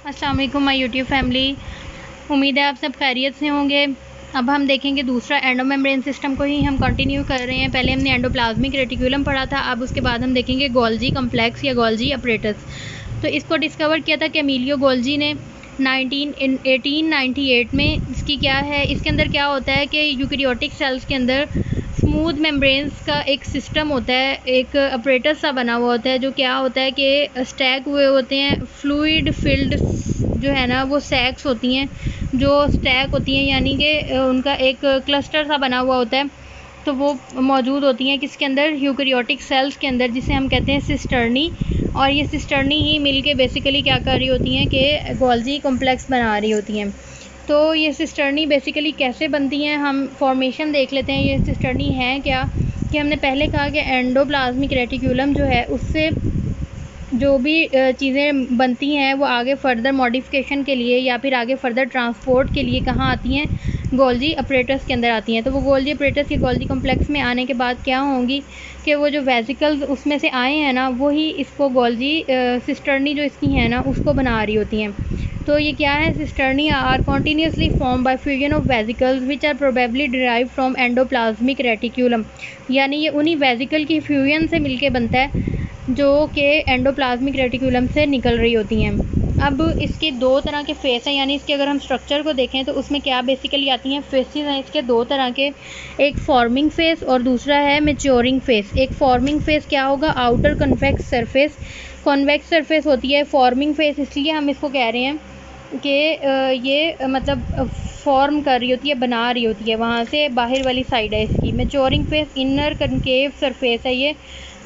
अस्सलाम वालेकुम my YouTube family. उम्मीद है आप सब खैरियत से होंगे। अब हम देखेंगे दूसरा एंडो मेम्ब्रेन सिस्टम को ही हम कंटिन्यू कर रहे हैं। पहले हमने एंडोप्लाज्मिक रेटिकुलम पढ़ा था, अब उसके बाद हम देखेंगे गोल्जी कम्प्लेक्स या गोल्जी अपरेटस। तो इसको डिस्कवर किया था कैमिलियो गोल्जी ने 1898 में। इसकी क्या है, इसके अंदर क्या होता है कि यूकैरियोटिक सेल्स के अंदर स्मूथ मेम्ब्रेन्स का एक सिस्टम होता है, एक अपरेटस सा बना हुआ होता है, जो क्या होता है कि स्टैक हुए होते हैं फ्लूइड फिल्ड जो है ना, वो सैक्स होती हैं जो स्टैक होती हैं, यानी कि उनका एक क्लस्टर सा बना हुआ होता है। तो वो मौजूद होती हैं किसके अंदर, यूकैरियोटिक सेल्स के अंदर, जिसे हम कहते हैं सिस्टर्नी। और ये सिस्टर्नी ही मिलके बेसिकली क्या कर रही होती हैं कि गोल्जी कॉम्प्लेक्स बना रही होती हैं। तो ये सिस्टर्नी बेसिकली कैसे बनती हैं, हम फॉर्मेशन देख लेते हैं। ये सिस्टर्नी है क्या, कि हमने पहले कहा कि एंडोप्लाज्मिक रेटिकुलम जो है उससे जो भी चीज़ें बनती हैं वो आगे फ़र्दर मॉडिफिकेशन के लिए या फिर आगे फ़र्दर ट्रांसपोर्ट के लिए कहाँ आती हैं, गोल्जी अपरेटस के अंदर आती हैं। तो वो गोल्जी अपरेटस या गोल्जी कॉम्प्लेक्स में आने के बाद क्या होंगी कि वो जो वेसिकल्स उसमें से आए हैं ना, वही इसको गोल्जी सिस्टर्नी जो इसकी है ना उसको बना रही होती हैं। तो ये क्या है, cisternae are continuously form by fusion of vesicles which are probably derive from endoplasmic reticulum. यानी ये उन्हीं वेसिकल की फ्यूजन से मिलके बनता है जो कि एंडोप्लाज्मिक रेटिकुलम से निकल रही होती हैं। अब इसके दो तरह के फेस हैं, यानी इसके अगर हम स्ट्रक्चर को देखें तो उसमें क्या बेसिकली आती हैं, फेसेस हैं इसके दो तरह के, एक फॉर्मिंग फेस और दूसरा है मैच्योरिंग फेस। एक फॉर्मिंग फेस क्या होगा, outer convex surface, convex surface होती है फॉर्मिंग फेस, इसलिए हम इसको कह रहे हैं कि ये मतलब फॉर्म कर रही होती है, बना रही होती है, वहाँ से बाहर वाली साइड है इसकी। Maturing face inner concave surface है ये,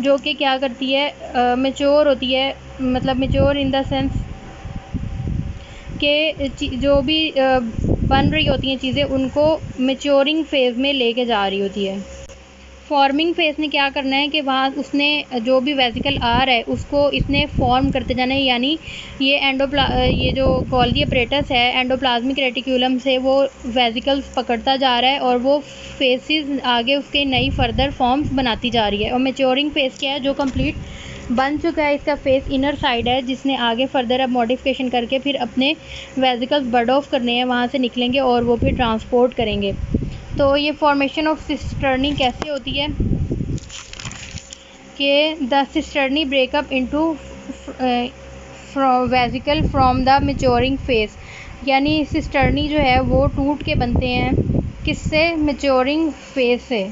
जो कि क्या करती है, मैच्योर होती है, मतलब मैच्योर इन द सेंस कि जो भी बन रही होती हैं चीज़ें उनको मैच्योरिंग फेज़ में लेके जा रही होती है। फॉर्मिंग फेस ने क्या करना है कि वहाँ उसने जो भी वेसिकल आ रहा है उसको इसने फॉर्म करते जाना है, यानी ये ये जो गोल्जी अपरेटस है एंडोप्लाज्मिक रेटिकुलम से वो वेसिकल्स पकड़ता जा रहा है और वो फेसेस आगे उसके नई फर्दर फॉर्म्स बनाती जा रही है। और मैच्योरिंग फेस क्या है, जो कंप्लीट बन चुका है इसका फेस इनर साइड है, जिसने आगे फर्दर अब मॉडिफिकेशन करके फिर अपने वेसिकल्स बर्ड ऑफ करने हैं, वहाँ से निकलेंगे और वो फिर ट्रांसपोर्ट करेंगे। तो ये फॉर्मेशन ऑफ सिस्टर्नी कैसे होती है कि the cisternae breakup into vesicle from the maturing face, यानी सिस्टर्नी जो है वो टूट के बनते हैं किससे, मैच्योरिंग फेस से।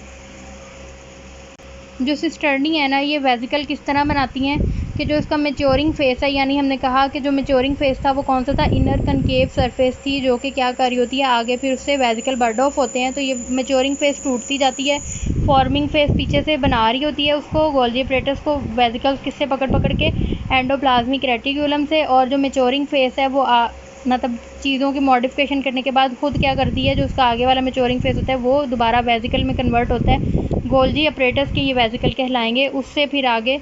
जो सिस्टर्नी है ना, ये वेसिकल किस तरह बनाती हैं कि जो इसका मैच्योरिंग फेस है, यानी हमने कहा कि जो मैच्योरिंग फेस था वो कौन सा था, इनर कनकेव सरफेस थी, जो कि क्या कर रही होती है, आगे फिर उससे वेसिकल बर्ड ऑफ होते हैं। तो ये मैच्योरिंग फेस टूटती जाती है, फॉर्मिंग फेस पीछे से बना रही होती है उसको, गोल्जी अपरेटस को, वेसिकल्स किससे पकड़ पकड़ के, एंडोप्लाज्मिक रेटिकुलम से। और जो मैच्योरिंग फेस है वो मतलब चीज़ों की मॉडिफिकेशन करने के बाद खुद क्या करती है, जो उसका आगे वाला मैच्योरिंग फेस होता है वो दोबारा वेसिकल में कन्वर्ट होता है, गोल्जी अपरेटस के ये वेसिकल कहलाएंगे। उससे फिर आगे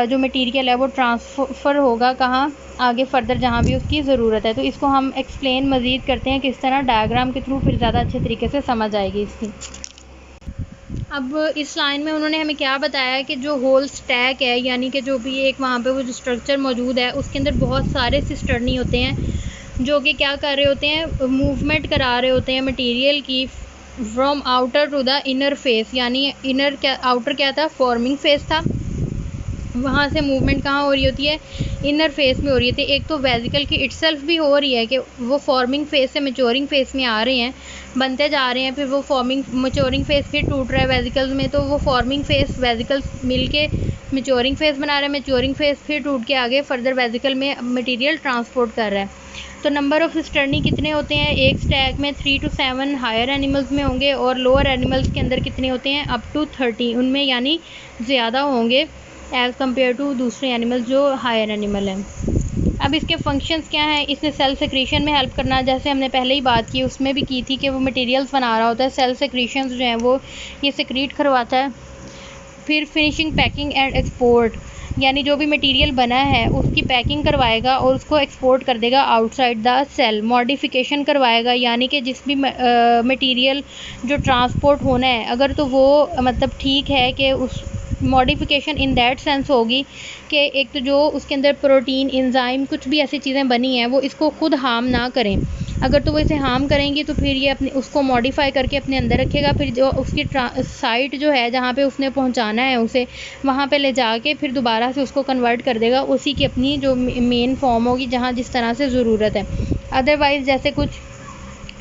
जो मटेरियल है वो ट्रांसफ़र होगा कहाँ, आगे फर्दर जहाँ भी उसकी ज़रूरत है। तो इसको हम एक्सप्लेन मज़ीद करते हैं किस तरह, डायग्राम के थ्रू, फिर ज़्यादा अच्छे तरीके से समझ आएगी इसकी। अब इस लाइन में उन्होंने हमें क्या बताया कि जो होल स्टैक है, यानी कि जो भी एक वहाँ पे वो जो स्ट्रक्चर मौजूद है उसके अंदर बहुत सारे सिस्टर्नी होते हैं जो कि क्या कर रहे होते हैं, मूवमेंट करा रहे होते हैं मटेरियल की from outer to the inner face. यानी इनर क्या, आउटर क्या था, फॉर्मिंग फेस था, वहाँ से मूवमेंट कहाँ हो रही होती है, इनर फेस में हो रही थी। एक तो वेसिकल की इटसेल्फ भी हो रही है कि वो फॉर्मिंग फेस से मैच्योरिंग फेस में आ रहे हैं, बनते जा रहे हैं, फिर वो फॉर्मिंग मैच्योरिंग फेस फिर टूट रहा है वेसिकल्स में, तो वो फॉर्मिंग फेस वेसिकल्स मिल के मैच्योरिंग फेस बना रहा है, मैच्योरिंग फेस फिर टूट के आगे फर्दर वेसिकल में मटीरियल ट्रांसपोर्ट कर रहा है। तो नंबर ऑफ़ सिस्टर्नी कितने होते हैं, एक स्टैक में 3 to 7 हायर एनिमल्स में होंगे, और लोअर एनिमल्स के अंदर कितने होते हैं, अप टू 30 उनमें, यानी ज़्यादा होंगे एज़ कम्पेयर टू दूसरे एनिमल्स जो हायर एनिमल हैं। अब इसके फंक्शंस क्या हैं, इसने सेल सेक्रीशन में हेल्प करना, जैसे हमने पहले ही बात की उसमें भी की थी कि वो मटेरियल्स बना रहा होता है, सेल सेक्रीशंस जो हैं वो ये सेक्रीट करवाता है। फिर फिनिशिंग, पैकिंग एंड एक्सपोर्ट, यानी जो भी मटेरियल बना है उसकी पैकिंग करवाएगा और उसको एक्सपोर्ट कर देगा आउटसाइड द सेल। मॉडिफिकेशन करवाएगा, यानी कि जिस भी मटेरियल जो ट्रांसपोर्ट होना है, अगर तो वो मतलब ठीक है कि उस मॉडिफिकेशन इन दैट सेंस होगी कि एक तो जो उसके अंदर प्रोटीन, एंजाइम, कुछ भी ऐसी चीज़ें बनी हैं वो इसको खुद हार्म ना करें। अगर तो वो इसे हार्म करेंगी तो फिर ये अपने उसको मॉडिफाई करके अपने अंदर रखेगा, फिर जो उसकी साइट जो है जहाँ पे उसने पहुँचाना है उसे, वहाँ पे ले जाके फिर दोबारा से उसको कन्वर्ट कर देगा उसी की अपनी जो मेन फॉर्म होगी जहाँ जिस तरह से ज़रूरत है। अदरवाइज़ जैसे कुछ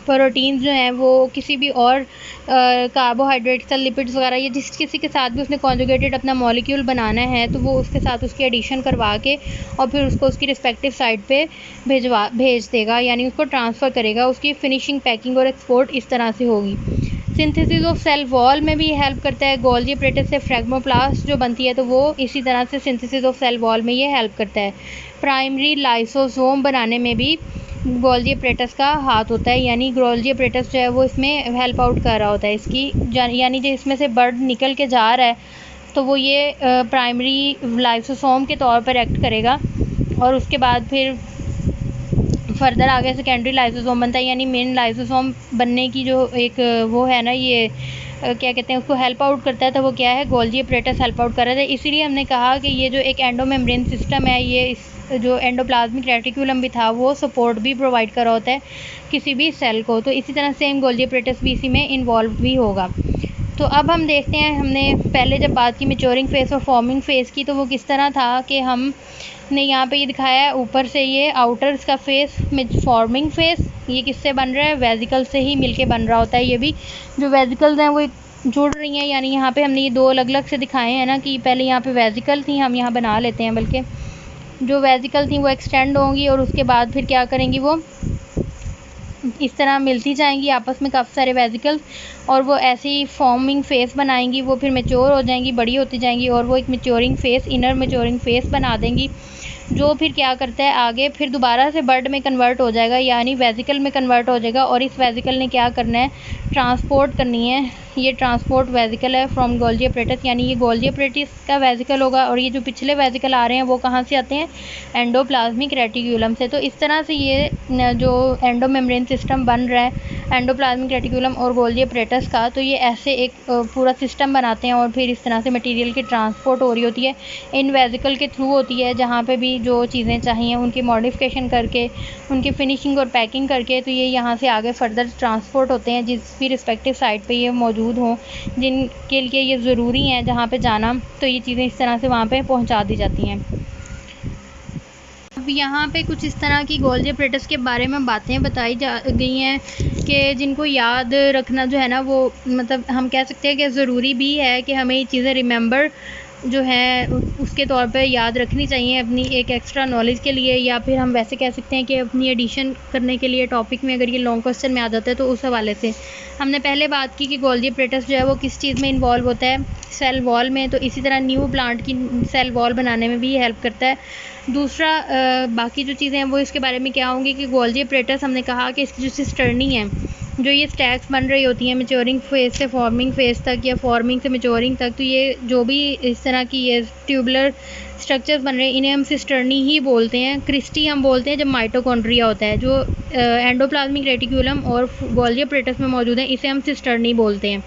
प्रोटीन जो हैं वो किसी भी और कार्बोहाइड्रेट्स, लिपिड्स वगैरह, या जिस किसी के साथ भी उसने कॉन्जुगेटेड अपना मॉलिक्यूल बनाना है तो वो उसके साथ उसकी एडिशन करवा के और फिर उसको उसकी रिस्पेक्टिव साइट पे भेज देगा, यानी उसको ट्रांसफ़र करेगा। उसकी फिनिशिंग, पैकिंग और एक्सपोर्ट इस तरह से होगी। सिंथेसिस ऑफ सेल वॉल में भी हेल्प करता है। गोल्जी एपरेटस से फ्रैगमोप्लास्ट जो बनती है तो वो इसी तरह से सिंथेसिस ऑफ सेल वॉल में ये हेल्प करता है। प्राइमरी लाइसोसोम बनाने में भी गोल्जी एपरेटस का हाथ होता है, यानी गोल्जी एपरेटस जो है वो इसमें हेल्प आउट कर रहा होता है इसकी, यानी जो इसमें से बर्ड निकल के जा रहा है तो वो ये प्राइमरी लाइसोसोम के तौर पर एक्ट करेगा और उसके बाद फिर फर्दर आगे सेकेंडरी लाइसोसोम बनता है, यानी मेन लाइसोसोम बनने की जो एक वो है ना, ये क्या कहते हैं, उसको हेल्प आउट करता है। तो वो क्या है, गोल्जी एपरेटस हेल्प आउट कर रहा है। इसीलिए हमने कहा कि ये जो एक एंडोमेम्ब्रेन सिस्टम है, ये इस जो एंडोप्लाज्मिक रेटिकुलम भी था वो सपोर्ट भी प्रोवाइड कर रहा होता है किसी भी सेल को। तो इसी तरह सेम गोल्जी एपरेटस भी इसी में इन्वॉल्व भी होगा। तो अब हम देखते हैं, हमने पहले जब बात की मैच्योरिंग फेज़ और फॉर्मिंग फ़ेज़ की, तो वो किस तरह था कि हमने यहाँ पे ये दिखाया है ऊपर से ये आउटर का फेस में फॉर्मिंग फेज़, ये किससे बन रहा है, वेजिकल से ही मिलके बन रहा होता है। ये भी जो वेजिकल्स हैं वो जुड़ रही हैं, यानी यहाँ पे हमने ये दो अलग अलग से दिखाए हैं ना, कि पहले यहाँ पे वेजिकल थी, हम यहाँ बना लेते हैं, बल्कि जो वेजिकल थी वो एक्सटेंड होंगी और उसके बाद फिर क्या करेंगी, वो इस तरह मिलती जाएंगी आपस में काफ़ी सारे वेजिकल्स, और वो ऐसे ही फॉर्मिंग फेस बनाएंगी, वो फिर मेच्योर हो जाएंगी, बड़ी होती जाएंगी और वो एक maturing face, inner maturing face बना देंगी, जो फिर क्या करता है आगे फिर दोबारा से बर्ड में कन्वर्ट हो जाएगा, यानी वेजिकल में कन्वर्ट हो जाएगा। और इस वेजिकल ने क्या करना है, ट्रांसपोर्ट करनी है, ये ट्रांसपोर्ट वेजिकल है फ्रॉम गोल्जी एपरेटस, यानी ये गोल्जी एपरेटस का वेजिकल होगा। और ये जो पिछले वेजिकल आ रहे हैं वो कहाँ से आते हैं, एंडोप्लाज्मिक रेटिकुलम से। तो इस तरह से ये जो एंडोमेम्ब्रेन सिस्टम बन रहा है एंडोप्लाज्मिक रेटिकुलम और गोल्जी एपरेटस का, तो ये ऐसे एक पूरा सिस्टम बनाते हैं और फिर इस तरह से मटेरियल की ट्रांसपोर्ट हो रही होती है इन वेजिकल के थ्रू होती है, जहाँ पे भी जो चीज़ें चाहिए उनकी मॉडिफिकेशन करके, उनकी फिनिशिंग और पैकिंग करके, तो ये यहाँ से आगे फर्दर ट्रांसपोर्ट होते हैं जिस भी रिस्पेक्टिव साइट पे ये मौजूद हों, जिनके लिए ये ज़रूरी हैं जहाँ पे जाना, तो ये चीज़ें इस तरह से वहाँ पे पहुँचा दी जाती हैं। अब यहाँ पे कुछ इस तरह की गोल्जी एपरेटस के बारे में बातें बताई जा गई हैं कि जिनको याद रखना जो है ना, वो मतलब हम कह सकते हैं कि ज़रूरी भी है कि हमें ये चीज़ें रिमेंबर जो है उसके तौर पे याद रखनी चाहिए अपनी एक एक्स्ट्रा नॉलेज के लिए, या फिर हम वैसे कह सकते हैं कि अपनी एडिशन करने के लिए टॉपिक में अगर ये लॉन्ग क्वेश्चन में आ जाता है तो उस हवाले से। हमने पहले बात की कि गोल्जी एपरेटस जो है वो किस चीज़ में इन्वॉल्व होता है, सेल वॉल में, तो इसी तरह न्यू प्लांट की सेल वॉल बनाने में भी हेल्प करता है। दूसरा बाकी जो चीज़ें हैं वो इसके बारे में क्या होंगी कि गोल्जी एपरेटस हमने कहा कि इसकी जो सिस्टर्नी है, जो ये स्टैक्स बन रही होती हैं मैच्योरिंग फेज़ से फॉर्मिंग फेज़ तक या फॉर्मिंग से मैच्योरिंग तक, तो ये जो भी इस तरह की ये ट्यूबुलर स्ट्रक्चर्स बन रहे हैं इन्हें हम सिस्टर्नी ही बोलते हैं। क्रिस्टी हम बोलते हैं जब माइटोकॉन्ड्रिया होता है, जो एंडोप्लाज्मिक रेटिकुलम और गोल्जी एपरेटस में मौजूद है इसे हम सिस्टर्नी बोलते हैं,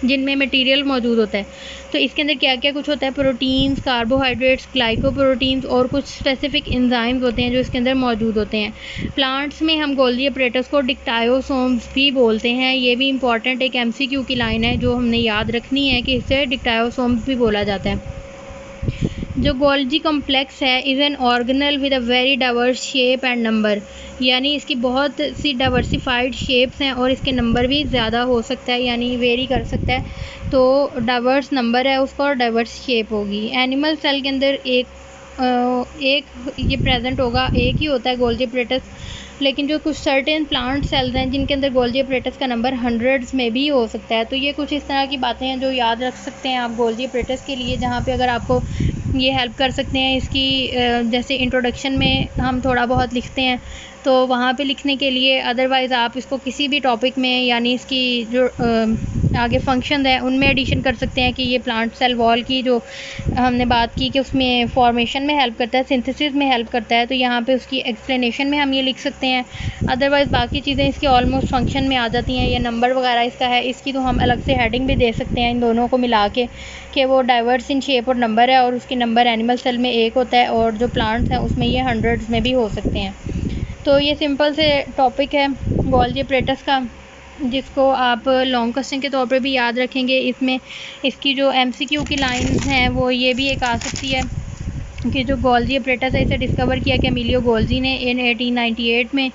जिनमें मटेरियल मौजूद होता है। तो इसके अंदर क्या क्या कुछ होता है, प्रोटीन्स, कार्बोहाइड्रेट्स, ग्लाइकोप्रोटीन्स और कुछ स्पेसिफिक एंजाइम्स होते हैं जो इसके अंदर मौजूद होते हैं। प्लांट्स में हम गोल्जी एपरेटस को डिक्टायोसोम्स भी बोलते हैं, ये भी इंपॉर्टेंट एक एमसीक्यू की लाइन है जो हमने याद रखनी है कि इसे डिक्टायोसोम्स भी बोला जाता है। जो गोल्जी कॉम्प्लेक्स है is an organelle with a very diverse shape and number, यानी इसकी बहुत सी डाइवर्सिफाइड शेप्स हैं और इसके नंबर भी ज़्यादा हो सकता है, यानी वेरी कर सकता है। तो डाइवर्स नंबर है उसका और डाइवर्स शेप होगी। एनिमल सेल के अंदर एक ये प्रेजेंट होगा, एक ही होता है गोल्जी एपरेटस, लेकिन जो कुछ सर्टेन प्लांट सेल्स हैं जिनके अंदर गोल्जी एपरेटस का नंबर हंड्रेड्स में भी हो सकता है। तो ये कुछ इस तरह की बातें हैं जो याद रख सकते हैं आप गोल्जी एपरेटस के लिए, जहाँ पे अगर आपको ये हेल्प कर सकते हैं इसकी जैसे इंट्रोडक्शन में हम थोड़ा बहुत लिखते हैं तो वहाँ पे लिखने के लिए, अदरवाइज़ आप इसको किसी भी टॉपिक में, यानी इसकी जो आगे फंक्शन है उनमें एडिशन कर सकते हैं कि ये प्लांट सेल वॉल की जो हमने बात की कि उसमें फॉर्मेशन में हेल्प करता है, सिंथेसिस में हेल्प करता है, तो यहाँ पे उसकी एक्सप्लेनेशन में हम ये लिख सकते हैं। अदरवाइज़ बाकी चीज़ें इसकी ऑलमोस्ट फंक्शन में आ जाती हैं। ये नंबर वगैरह इसका है, इसकी तो हम अलग से हेडिंग भी दे सकते हैं इन दोनों को मिला के कि वो डाइवर्स इन शेप और नंबर है, और उसकी नंबर एनिमल सेल में 1 होता है और जो प्लांट्स हैं उसमें ये हंड्रेड्स में भी हो सकते हैं। तो ये सिंपल से टॉपिक है गोल्गी एपरेटस का, जिसको आप लॉन्ग क्वेश्चन के तौर पे भी याद रखेंगे। इसमें इसकी जो MCQ की लाइन हैं वो ये भी एक आ सकती है कि जो गोल्गी एपरेटस है इसे डिस्कवर किया कि एमिलियो गोल्जी ने इन 1898 में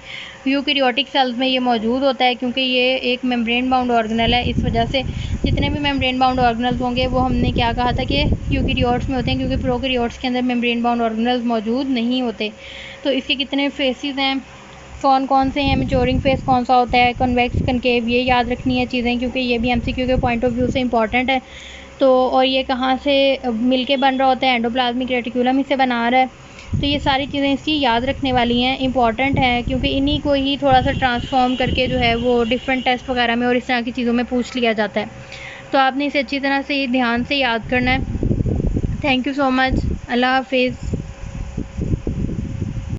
यूकैरियोटिक सेल्स में ये मौजूद होता है, क्योंकि ये एक मेम्ब्रेन बाउंड ऑर्गेनल है। इस वजह से जितने भी मेम्ब्रेन बाउंड ऑर्गेनल्स होंगे वो हमने क्या कहा था कि यूकैरियोट्स में होते हैं, क्योंकि प्रोकैरियोट्स के अंदर मेम्ब्रेन बाउंड ऑर्गेनल्स मौजूद नहीं होते। तो इसके कितने फेसेस हैं, कौन कौन से हैं, मैच्योरिंग फेस कौन सा होता है, कन्वेक्स कनकेव, ये याद रखनी है चीज़ें, क्योंकि ये भी MCQ के पॉइंट ऑफ व्यू से इंपॉर्टेंट है। तो और ये कहाँ से मिलके बन रहा होता है, एंडोप्लाज्मिक रेटिकुलम इसे बना रहा है। तो ये सारी चीज़ें इसकी याद रखने वाली हैं, इंपॉर्टेंट हैं, क्योंकि इन्हीं को ही थोड़ा सा ट्रांसफॉर्म करके जो है वो डिफरेंट टेस्ट वगैरह में और इस तरह की चीज़ों में पूछ लिया जाता है। तो आपने इसे अच्छी तरह से ध्यान से याद करना है। Thank you so much. अल्लाह हाफिज़।